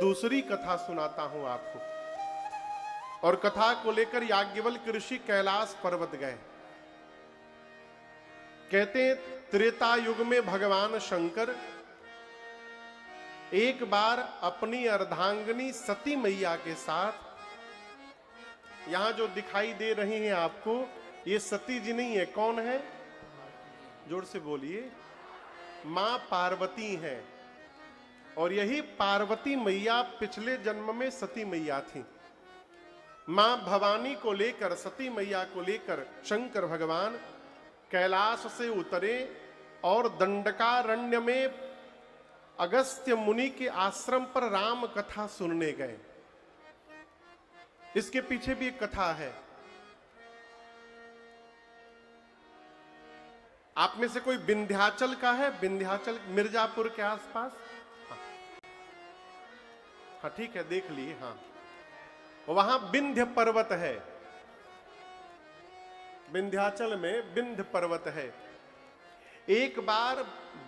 दूसरी कथा सुनाता हूं आपको। और कथा को लेकर याज्ञवल्क्य ऋषि कैलाश पर्वत गए। कहते हैं त्रेता युग में भगवान शंकर एक बार अपनी अर्धांगिनी सती मैया के साथ, यहां जो दिखाई दे रही हैं आपको, ये सती जी नहीं है। कौन है? जोर से बोलिए। मां पार्वती है। और यही पार्वती मैया पिछले जन्म में सती मैया थी। मां भवानी को लेकर, सती मैया को लेकर शंकर भगवान कैलाश से उतरे और दंडकारण्य में अगस्त्य मुनि के आश्रम पर राम कथा सुनने गए। इसके पीछे भी एक कथा है। आप में से कोई विंध्याचल का है? विंध्याचल मिर्जापुर के आसपास? हाँ ठीक है, देख लिए। हाँ, वहां विंध्य पर्वत है। विंध्याचल में विंध्य पर्वत है। एक बार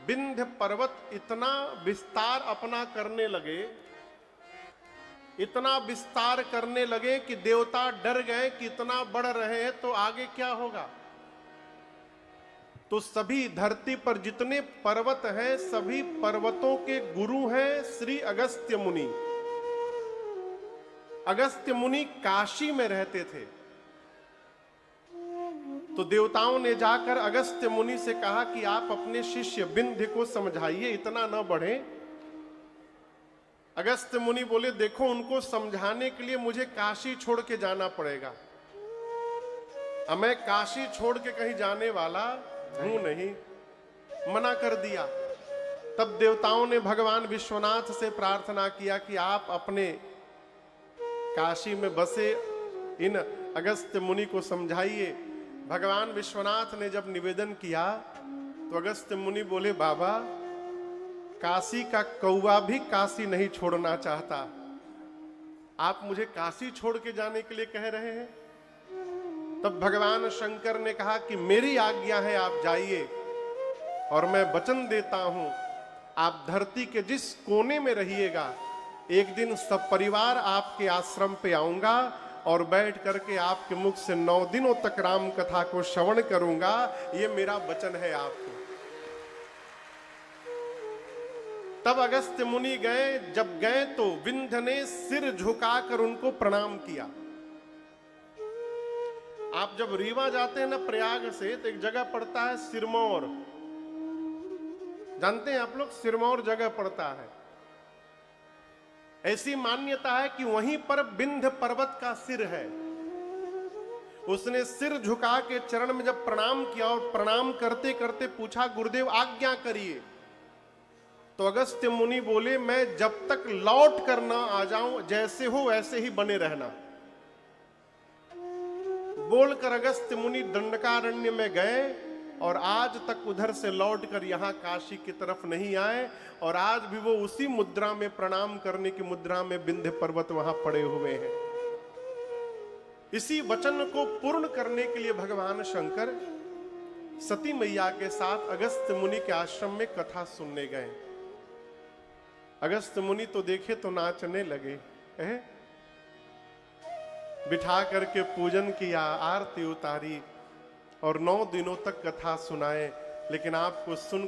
विंध्य पर्वत इतना विस्तार अपना करने लगे, इतना विस्तार करने लगे कि देवता डर गए कि इतना बढ़ रहे हैं तो आगे क्या होगा। तो सभी धरती पर जितने पर्वत हैं, सभी पर्वतों के गुरु हैं श्री अगस्त्य मुनि। अगस्त्य मुनि काशी में रहते थे। तो देवताओं ने जाकर अगस्त्य मुनि से कहा कि आप अपने शिष्य विंध्य को समझाइए, इतना न बढ़े। अगस्त्य मुनि बोले, देखो उनको समझाने के लिए मुझे काशी छोड़ के जाना पड़ेगा। अब मैं काशी छोड़ के कहीं जाने वाला हूं नहीं, मना कर दिया। तब देवताओं ने भगवान विश्वनाथ से प्रार्थना किया कि आप अपने काशी में बसे इन अगस्त्य मुनि को समझाइए। भगवान विश्वनाथ ने जब निवेदन किया तो अगस्त्य मुनि बोले, बाबा काशी का कौवा भी काशी नहीं छोड़ना चाहता, आप मुझे काशी छोड़ के जाने के लिए कह रहे हैं। तब भगवान शंकर ने कहा कि मेरी आज्ञा है, आप जाइए और मैं वचन देता हूं, आप धरती के जिस कोने में रहिएगा, एक दिन सब परिवार आपके आश्रम पे आऊंगा और बैठ करके आपके मुख से 9 दिनों तक राम कथा को श्रवण करूंगा। ये मेरा वचन है आपको। तब अगस्त्य मुनि गए। जब गए तो विंध्य ने सिर झुकाकर उनको प्रणाम किया। आप जब रीवा जाते हैं ना प्रयाग से, तो एक जगह पड़ता है सिरमौर। जानते हैं आप लोग, सिरमौर जगह पड़ता है। ऐसी मान्यता है कि वहीं पर विंध्य पर्वत का सिर है। उसने सिर झुका के चरण में जब प्रणाम किया और प्रणाम करते करते पूछा, गुरुदेव आज्ञा करिए। तो अगस्त्य मुनि बोले, मैं जब तक लौट कर ना आ जाऊं, जैसे हो वैसे ही बने रहना। बोलकर अगस्त्य मुनि दंडकारण्य में गए और आज तक उधर से लौटकर यहां काशी की तरफ नहीं आए। और आज भी वो उसी मुद्रा में, प्रणाम करने की मुद्रा में विंध्य पर्वत वहां पड़े हुए हैं। इसी वचन को पूर्ण करने के लिए भगवान शंकर सती मैया के साथ अगस्त्य मुनि के आश्रम में कथा सुनने गए। अगस्त्य मुनि तो देखे तो नाचने लगे। बिठा करके पूजन किया, आरती उतारी और 9 दिनों तक कथा सुनाए। लेकिन आपको सुन